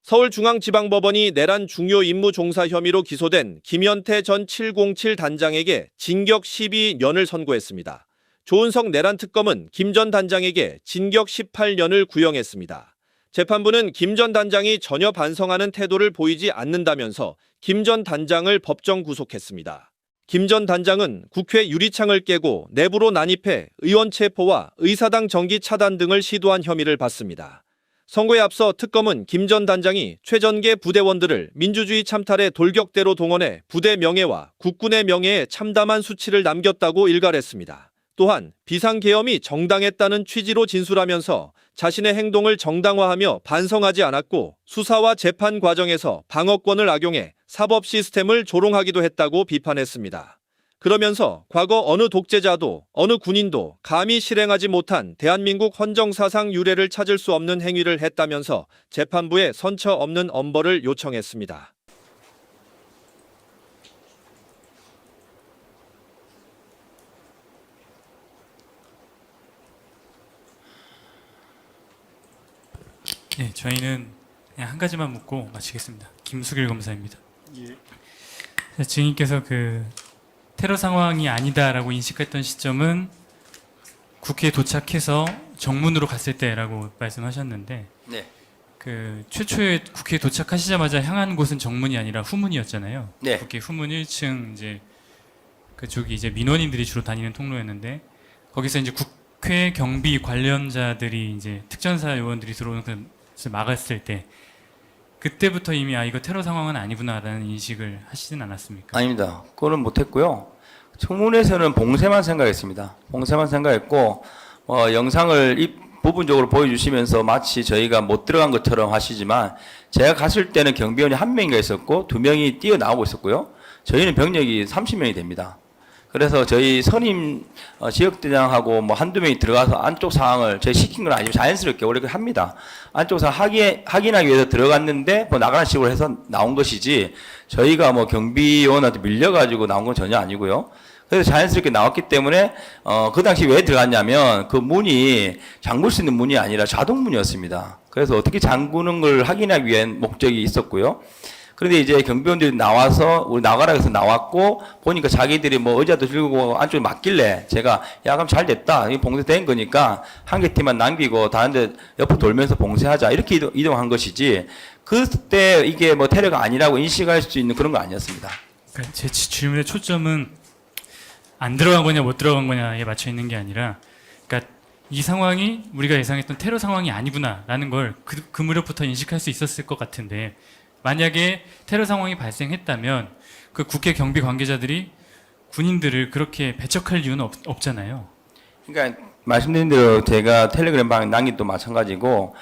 서울중앙지방법원이 내란 중요 임무 종사 혐의로 기소된 김현태 전 707 단장에게 징역 12년을 선고했습니다. 조은석 내란 특검은 김 전 단장에게 징역 18년을 구형했습니다. 재판부는 김 전 단장이 전혀 반성하는 태도를 보이지 않는다면서 김 전 단장을 법정 구속했습니다. 김 전 단장은 국회 유리창을 깨고 내부로 난입해 의원 체포와 의사당 정기 차단 등을 시도한 혐의를 받습니다. 선고에 앞서 특검은 김 전 단장이 최전계 부대원들을 민주주의 참탈의 돌격대로 동원해 부대 명예와 국군의 명예에 참담한 수치를 남겼다고 일갈했습니다. 또한 비상계엄이 정당했다는 취지로 진술하면서 자신의 행동을 정당화하며 반성하지 않았고 수사와 재판 과정에서 방어권을 악용해 사법 시스템을 조롱하기도 했다고 비판했습니다. 그러면서 과거 어느 독재자도 어느 군인도 감히 실행하지 못한 대한민국 헌정사상 유례를 찾을 수 없는 행위를 했다면서 재판부에 선처 없는 엄벌을 요청했습니다. 네, 저희는 그냥 한 가지만 묻고 마치겠습니다. 김수길 검사입니다. 예. 증인께서 테러 상황이 아니다라고 인식했던 시점은 국회에 도착해서 정문으로 갔을 때라고 말씀하셨는데, 네. 최초에 국회에 도착하시자마자 향한 곳은 정문이 아니라 후문이었잖아요. 네. 국회 후문 1층 이제 그쪽이 이제 민원인들이 주로 다니는 통로였는데, 거기서 이제 국회 경비 관련자들이 이제 특전사 요원들이 들어오는 것을 막았을 때, 그때부터 이미 이거 테러 상황은 아니구나라는 인식을 하시진 않았습니까? 아닙니다. 그거는 못했고요. 청문회에서는 봉쇄만 생각했습니다. 봉쇄만 생각했고 영상을 부분적으로 보여주시면서 마치 저희가 못 들어간 것처럼 하시지만 제가 갔을 때는 경비원이 1명인가 있었고 2명이 뛰어나오고 있었고요. 저희는 병력이 30명이 됩니다. 그래서 저희 선임 지역대장하고 한두 명이 들어가서 안쪽 상황을 저희 시킨 건 아니지만 자연스럽게 원래 합니다. 안쪽 상황 확인하기 위해서 들어갔는데 나가는 식으로 해서 나온 것이지 저희가 경비원한테 밀려가지고 나온 건 전혀 아니고요. 그래서 자연스럽게 나왔기 때문에 그 당시 왜 들어갔냐면 그 문이 잠글 수 있는 문이 아니라 자동문이었습니다. 그래서 어떻게 잠그는 걸 확인하기 위한 목적이 있었고요. 그런데 이제 경비원들이 나와서 우리 나가라 해서 나왔고 보니까 자기들이 의자도 들고 안쪽에 맞길래 제가 그럼 잘 됐다. 이게 봉쇄된 거니까 한 개 팀만 남기고 다른 데 옆으로 돌면서 봉쇄하자. 이렇게 이동한 것이지 그때 이게 테러가 아니라고 인식할 수 있는 그런 거 아니었습니다. 그러니까 제 질문의 초점은 안 들어간 거냐 못 들어간 거냐에 맞춰 있는 게 아니라, 그러니까 이 상황이 우리가 예상했던 테러 상황이 아니구나라는 걸 그 무렵부터 인식할 수 있었을 것 같은데, 만약에 테러 상황이 발생했다면 그 국회 경비 관계자들이 군인들을 그렇게 배척할 이유는 없잖아요. 그러니까 말씀드린 대로 제가 텔레그램 방에 남긴 것도 마찬가지고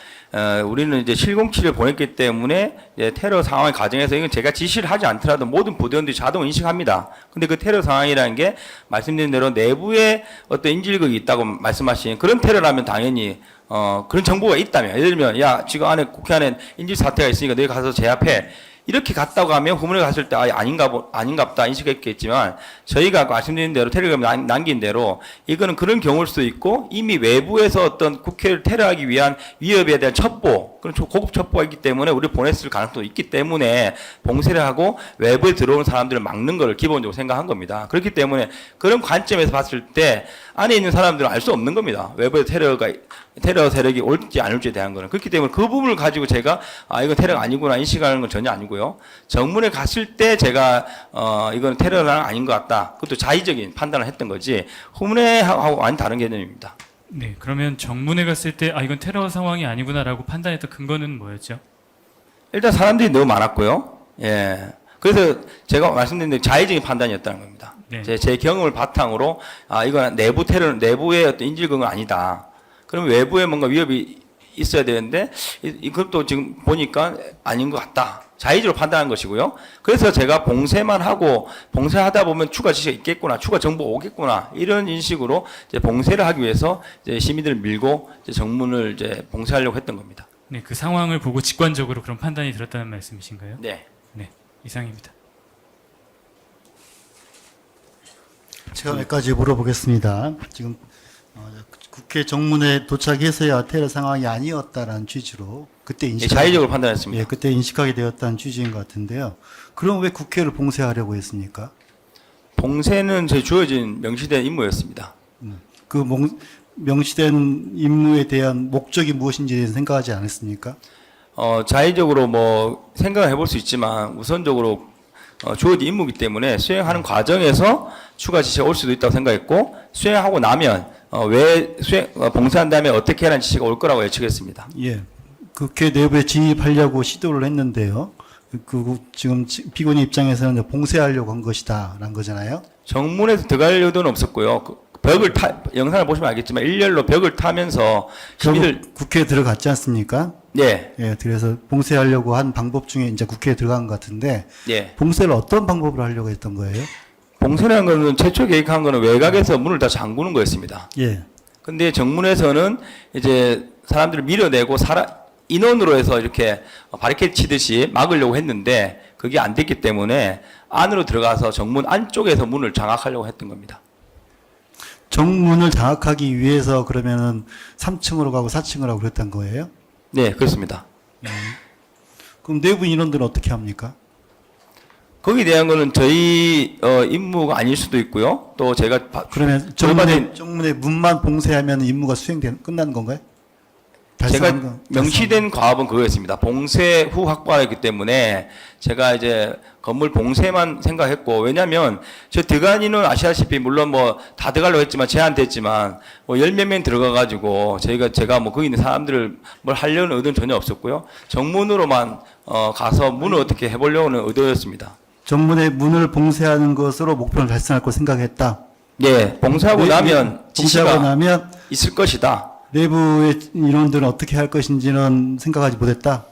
우리는 이제 707을 보냈기 때문에 이제 테러 상황의 과정에서 이건 제가 지시를 하지 않더라도 모든 부대원들이 자동 인식합니다. 근데 그 테러 상황이라는 게 말씀드린 대로 내부에 어떤 인질극이 있다고 말씀하신 그런 테러라면 당연히 그런 정보가 있다면, 예를 들면 지금 안에 국회 안에 인질 사태가 있으니까 너희 가서 제압해. 이렇게 갔다고 하면 후문에 갔을 때 아닌가 보다 인식했겠지만 저희가 말씀드린 대로 텔레그램에 남긴 대로 이거는 그런 경우일 수도 있고 이미 외부에서 어떤 국회를 테러하기 위한 위협에 대한 첩보, 그런 고급 첩보가 있기 때문에 우리 보냈을 가능성도 있기 때문에 봉쇄를 하고 외부에 들어오는 사람들을 막는 걸 기본적으로 생각한 겁니다. 그렇기 때문에 그런 관점에서 봤을 때 안에 있는 사람들은 알 수 없는 겁니다. 외부에 테러 세력이 올지 안 올지에 대한 거는. 그렇기 때문에 그 부분을 가지고 제가 이건 테러가 아니구나 인식하는 건 전혀 아니고요. 정문에 갔을 때 제가 이건 테러는 아닌 것 같다. 그것도 자의적인 판단을 했던 거지 후문에하고 완전 다른 개념입니다. 네, 그러면 정문에 갔을 때 이건 테러 상황이 아니구나라고 판단했던 근거는 뭐였죠? 일단 사람들이 너무 많았고요. 예. 그래서 제가 말씀드린 대로 자의적인 판단이었다는 겁니다. 네. 제 경험을 바탕으로 이건 내부의 어떤 인질극은 아니다. 그럼 외부에 뭔가 위협이 있어야 되는데 이것도 지금 보니까 아닌 것 같다. 자의적으로 판단한 것이고요. 그래서 제가 봉쇄만 하고 봉쇄하다 보면 추가 지시가 있겠구나, 추가 정보가 오겠구나 이런 인식으로 이제 봉쇄를 하기 위해서 이제 시민들을 밀고 이제 정문을 이제 봉쇄하려고 했던 겁니다. 네, 그 상황을 보고 직관적으로 그런 판단이 들었다는 말씀이신가요? 네. 네, 이상입니다. 제가 몇 가지 물어보겠습니다. 지금 국회 정문에 도착해서야 테러 상황이 아니었다라는 취지로 그때 예, 자의적으로 판단했습니다. 예, 그때 인식하게 되었다는 취지인 것 같은데요. 그럼 왜 국회를 봉쇄하려고 했습니까? 봉쇄는 제 주어진 명시된 임무였습니다. 그 명시된 임무에 대한 목적이 무엇인지에 대해서 생각하지 않았습니까? 자의적으로 뭐 생각을 해볼 수 있지만 우선적으로 주어진 임무이기 때문에 수행하는 과정에서 추가 지시가 올 수도 있다고 생각했고 수행하고 나면 봉쇄한 다음에 어떻게 하라는 지시가 올 거라고 예측했습니다. 예. 국회 내부에 진입하려고 시도를 했는데요. 지금 피고인 입장에서는 봉쇄하려고 한 것이다라는 거잖아요. 정문에서 들어갈 의도는 없었고요. 영상을 보시면 알겠지만 일렬로 벽을 타면서 시민들 결국 국회에 들어갔지 않습니까? 네, 예, 그래서 봉쇄하려고 한 방법 중에 이제 국회에 들어간 것 같은데 예. 봉쇄를 어떤 방법으로 하려고 했던 거예요? 봉쇄라는 거는 최초 계획한 거는 외곽에서 문을 다 잠그는 거였습니다. 예. 근데 정문에서는 이제 사람들을 밀어내고 인원으로 해서 이렇게 바리케이드 치듯이 막으려고 했는데 그게 안 됐기 때문에 안으로 들어가서 정문 안쪽에서 문을 장악하려고 했던 겁니다. 정문을 장악하기 위해서 그러면은 3층으로 가고 4층으로 가고 그랬던 거예요? 네, 그렇습니다. 그럼 내부 인원들은 어떻게 합니까? 거기에 대한 거는 저희 임무가 아닐 수도 있고요. 또 제가 그러면 정문의 문만 봉쇄하면 임무가 끝나는 건가요? 제가 명시된 과업은 그거였습니다. 봉쇄 후 확보하였기 때문에 제가 이제 건물 봉쇄만 생각했고 왜냐하면 저 들어간 인원 아시다시피 물론 뭐 다 들어가려고 했지만 제한됐지만 뭐 열 몇 명 들어가가지고 제가 뭐 거기 있는 사람들을 뭘 하려는 의도는 전혀 없었고요. 정문으로만 가서 문을 어떻게 해보려는 의도였습니다. 정문의 문을 봉쇄하는 것으로 목표를 달성할 거 생각했다. 예, 봉쇄하고 나면 지시가 있을 것이다. 내부의 인원들은 어떻게 할 것인지는 생각하지 못했다.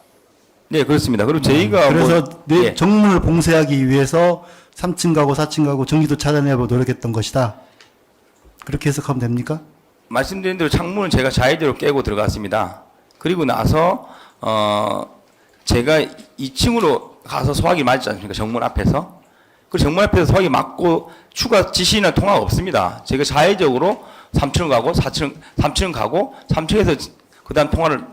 네, 그렇습니다. 그리고 저희가 그래서 예. 정문을 봉쇄하기 위해서 3층 가고 4층 가고 전기도 차단하려고 노력했던 것이다. 그렇게 해석하면 됩니까? 말씀드린 대로 창문은 제가 자의대로 깨고 들어갔습니다. 그리고 나서 제가 2층으로 가서 소화기 맞지 않습니까? 정문 앞에서. 그 정문 앞에서 소화기 맞고 추가 지시나 통화가 없습니다. 제가 자의적으로 3층 가고 3층 가고 3층에서 그다음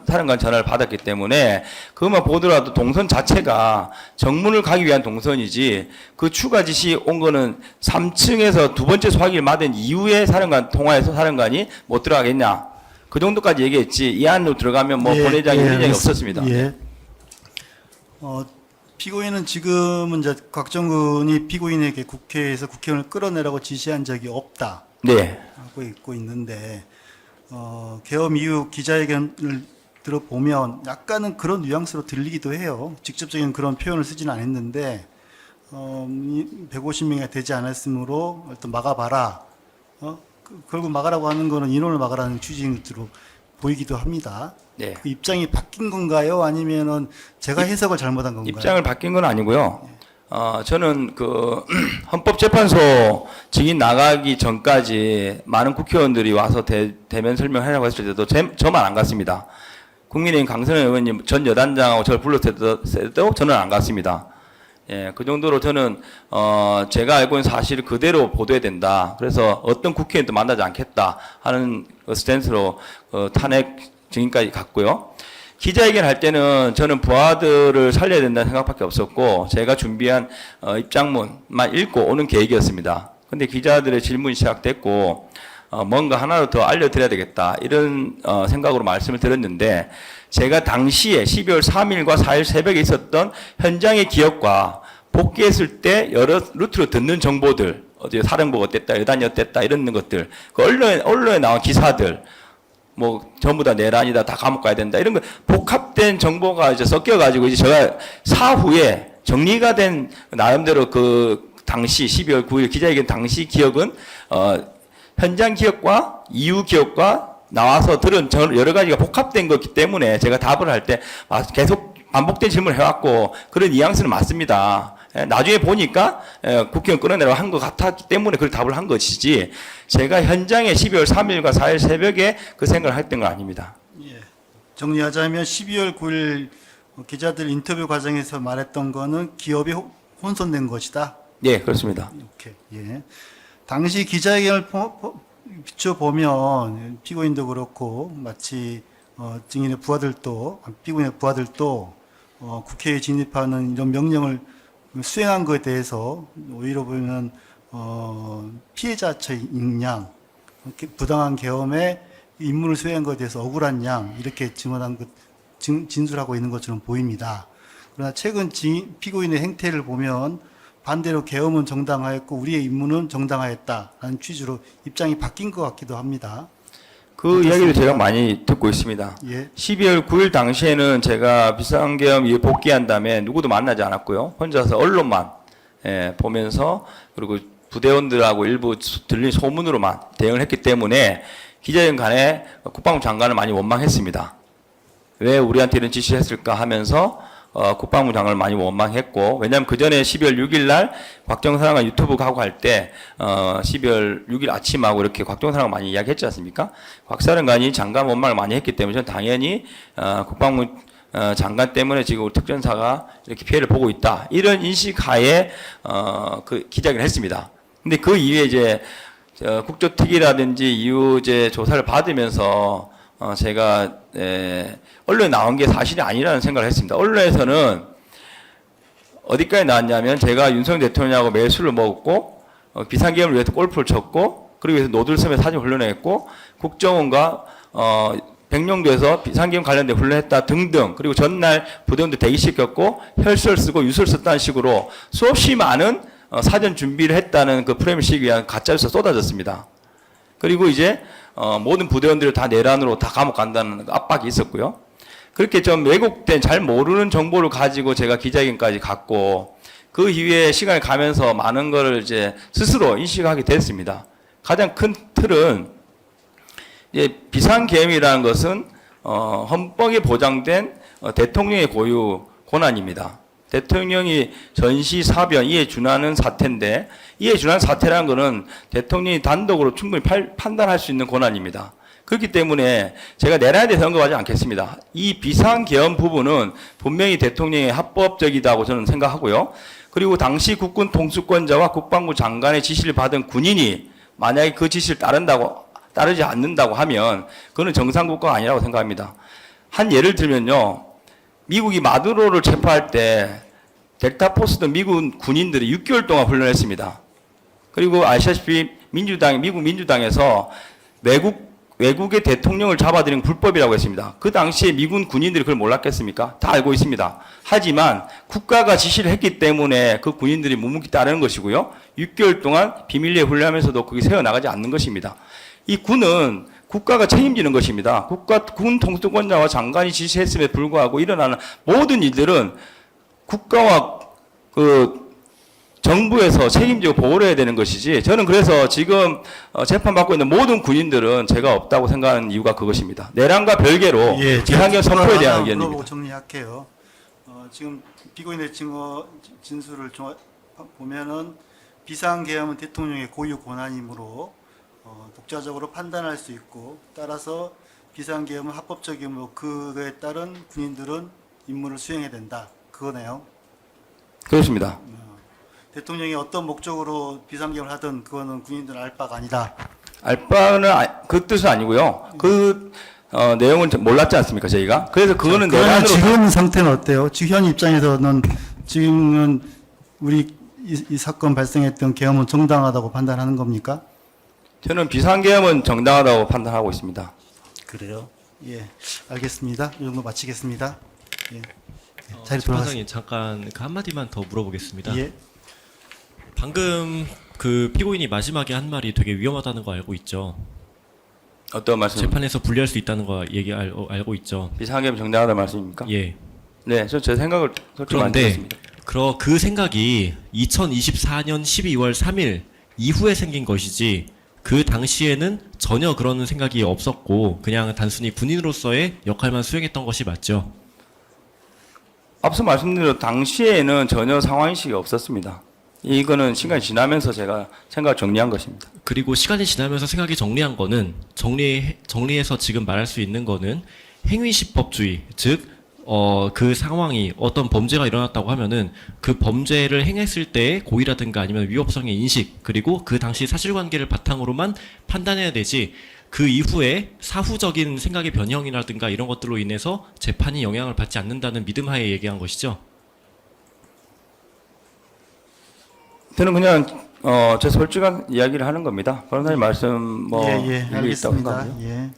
사령관 전화를 받았기 때문에 그것만 보더라도 동선 자체가 정문을 가기 위한 동선이지 그 추가 지시 온 거는 3층에서 두 번째 소화기를 맞은 이후에 사령관 통화해서 사령관이 못 들어가겠냐 그 정도까지 얘기했지 이 안으로 들어가면 뭐 본회장이 이런 얘기 없었습니다. 예. 피고인은 지금은 이제 곽정근이 피고인에게 국회에서 국회의원을 끌어내라고 지시한 적이 없다. 네. 하고 있고 있는데 계엄 이후 기자회견을 들어보면 약간은 그런 뉘앙스로 들리기도 해요. 직접적인 그런 표현을 쓰지는 않았는데 150명이 되지 않았으므로 일단 막아봐라. 결국 막으라고 하는 거는 인원을 막으라는 취지로 보이기도 합니다. 네. 그 입장이 바뀐 건가요? 아니면은 제가 해석을 잘못한 건가요? 입장을 바뀐 건 아니고요. 저는 그 헌법재판소 증인 나가기 전까지 많은 국회의원들이 와서 대면 설명하려고 했을 때도 저만 안 갔습니다. 국민의힘 강선영 의원님 전 여단장하고 저를 불렀을 때도 저는 안 갔습니다. 예, 그 정도로 저는 제가 알고 있는 사실을 그대로 보도해야 된다. 그래서 어떤 국회의원도 만나지 않겠다 하는 스탠스로 탄핵 증인까지 갔고요. 기자회견 할 때는 저는 부하들을 살려야 된다는 생각밖에 없었고 제가 준비한 입장문만 읽고 오는 계획이었습니다. 근데 기자들의 질문이 시작됐고 뭔가 하나로 더 알려드려야 되겠다 이런 생각으로 말씀을 드렸는데 제가 당시에 12월 3일과 4일 새벽에 있었던 현장의 기억과 복귀했을 때 여러 루트로 듣는 정보들 어제 사령부가 어땠다 여단이 어땠다 이런 것들 그 언론에 나온 기사들 뭐 전부 다 내란이다 다 감옥 가야 된다 이런 거 복합된 정보가 이제 섞여가지고 이제 제가 사후에 정리가 된 나름대로 그 당시 12월 9일 기자회견 당시 기억은 현장 기억과 이후 기억과 나와서 들은 여러 가지가 복합된 거기 때문에 제가 답을 할 때 계속 반복된 질문을 해왔고 그런 뉘앙스는 맞습니다. 나중에 보니까 국회의원 끌어내라고 한 것 같았기 때문에 그 답을 한 것이지 제가 현장에 12월 3일과 4일 새벽에 그 생각을 했던 건 아닙니다. 예. 정리하자면 12월 9일 기자들 인터뷰 과정에서 말했던 거는 기업이 혼선된 것이다. 네, 그렇습니다. 이렇게. 예. 당시 기자회견을 비춰보면 피고인도 그렇고 마치 증인의 부하들도 피고인의 부하들도 국회에 진입하는 이런 명령을 수행한 것에 대해서 오히려 보면 피해자인 양, 부당한 계엄에 임무를 수행한 것에 대해서 억울한 양 이렇게 증언한 것, 진술하고 있는 것처럼 보입니다. 그러나 최근 피고인의 행태를 보면 반대로 계엄은 정당하였고 우리의 임무는 정당하였다라는 취지로 입장이 바뀐 것 같기도 합니다. 그 이야기를 제가 많이 듣고 있습니다. 예. 12월 9일 당시에는 제가 비상계엄 이후 복귀한 다음에 누구도 만나지 않았고요. 혼자서 언론만 보면서 그리고 부대원들하고 일부 들린 소문으로만 대응을 했기 때문에 기자회견 간에 국방부 장관을 많이 원망했습니다. 왜 우리한테 이런 지시를 했을까 하면서 국방부 장관을 많이 원망했고, 왜냐하면 그 전에 12월 6일 날 곽정사령관 유튜브 가고 할 때 12월 6일 아침하고 이렇게 곽정사령관 많이 이야기했지 않습니까? 곽사령관이 장관 원망을 많이 했기 때문에 저는 당연히 국방부 장관 때문에 지금 우리 특전사가 이렇게 피해를 보고 있다, 이런 인식하에 그 기자회견을 했습니다. 근데 그 이후에 이제 국조특위라든지 이후 이제 조사를 받으면서 제가 언론에 나온 게 사실이 아니라는 생각을 했습니다. 언론에서는 어디까지 나왔냐면 제가 윤석열 대통령하고 매일 술을 먹었고 비상계엄을 위해서 골프를 쳤고 그리고 노들섬에 사진 훈련했고 국정원과 백령도에서 비상계엄 관련된 훈련했다 등등, 그리고 전날 부대원들 대기시켰고 혈서를 쓰고 유서를 썼다는 식으로 수없이 많은 사전 준비를 했다는 그 프레임을 씌우기 위한 가짜뉴스가 쏟아졌습니다. 그리고 이제 모든 부대원들을 다 내란으로 다 감옥 간다는 압박이 있었고요. 그렇게 좀 왜곡된 잘 모르는 정보를 가지고 제가 기자회견까지 갔고, 그 이후에 시간이 가면서 많은 거를 이제 스스로 인식하게 됐습니다. 가장 큰 틀은 이제 비상계엄이라는 것은 헌법에 보장된 대통령의 고유 권한입니다. 대통령이 전시 사변 이에 준하는 사태인데, 이에 준하는 사태라는 것은 대통령이 단독으로 충분히 판단할 수 있는 권한입니다. 그렇기 때문에 제가 내란에 대해서 언급하지 않겠습니다. 이 비상계엄 부분은 분명히 대통령의 합법적이다고 저는 생각하고요. 그리고 당시 국군 통수권자와 국방부 장관의 지시를 받은 군인이 만약에 그 지시를 따르지 않는다고 하면 그거는 정상국가가 아니라고 생각합니다. 한 예를 들면요, 미국이 마두로를 체포할 때 델타 포스도 미국 군인들이 6개월 동안 훈련했습니다. 그리고 아시다시피 미국 민주당에서 외국의 대통령을 잡아들이는 불법이라고 했습니다. 그 당시에 미군 군인들이 그걸 몰랐겠습니까? 다 알고 있습니다. 하지만 국가가 지시를 했기 때문에 그 군인들이 묵묵히 따르는 것이고요. 6개월 동안 비밀리에 훈련하면서도 그게 새어나가지 않는 것입니다. 이 군은 국가가 책임지는 것입니다. 군 통수권자와 장관이 지시했음에 불구하고 일어나는 모든 일들은 국가와 그 정부에서 책임지고 보호를 해야 되는 것이지, 저는 그래서 지금 재판받고 있는 모든 군인들은 죄가 없다고 생각하는 이유가 그것입니다. 내란과 별개로 비상계엄 선포에 대한 의견입니다. 물어보고 정리할게요. 지금 피고인의 진술을 보면은 비상계엄은 대통령의 고유 권한이므로 독자적으로 판단할 수 있고, 따라서 비상계엄은 합법적이므로 그에 따른 군인들은 임무를 수행해야 된다, 그거네요. 그렇습니다. 대통령이 어떤 목적으로 비상계엄을 하든 그거는 군인들은 알 바가 아니다. 알 바는 그 뜻은 아니고요. 그 내용은 몰랐지 않습니까, 저희가? 그래서 그거는 그러나 내란으로 지금 상태는 어때요? 지금 현 입장에서는 지금은 우리 이 사건 발생했던 계엄은 정당하다고 판단하는 겁니까? 저는 비상계엄은 정당하다고 판단하고 있습니다. 그래요? 예, 알겠습니다. 이 정도 마치겠습니다. 예. 자리 돌아가세요. 재판장님 잠깐 그 한마디만 더 물어보겠습니다. 예. 방금 그 피고인이 마지막에 한 말이 되게 위험하다는 거 알고 있죠? 어떤 말씀? 재판에서 불리할 수 있다는 거 알고 있죠? 비상계엄 정당하다는 말씀입니까? 예. 네, 제 생각을 솔직히 그런데 말씀드렸습니다. 그 생각이 2024년 12월 3일 이후에 생긴 것이지 그 당시에는 전혀 그런 생각이 없었고 그냥 단순히 군인으로서의 역할만 수행했던 것이 맞죠? 앞서 말씀드린 당시에는 전혀 상황인식이 없었습니다. 이거는 시간이 지나면서 제가 생각을 정리한 것입니다. 그리고 시간이 지나면서 생각이 정리한 거는 정리해서 지금 말할 수 있는 거는 행위시법주의, 즉 그 상황이 어떤 범죄가 일어났다고 하면은 그 범죄를 행했을 때의 고의라든가 아니면 위법성의 인식 그리고 그 당시 사실관계를 바탕으로만 판단해야 되지 그 이후에 사후적인 생각의 변형이라든가 이런 것들로 인해서 재판이 영향을 받지 않는다는 믿음 하에 얘기한 것이죠. 저는 그냥 제 솔직한 이야기를 하는 겁니다. 변호사님 말씀 뭐 예, 일리 있다고 알겠습니다. 생각합니다. 예.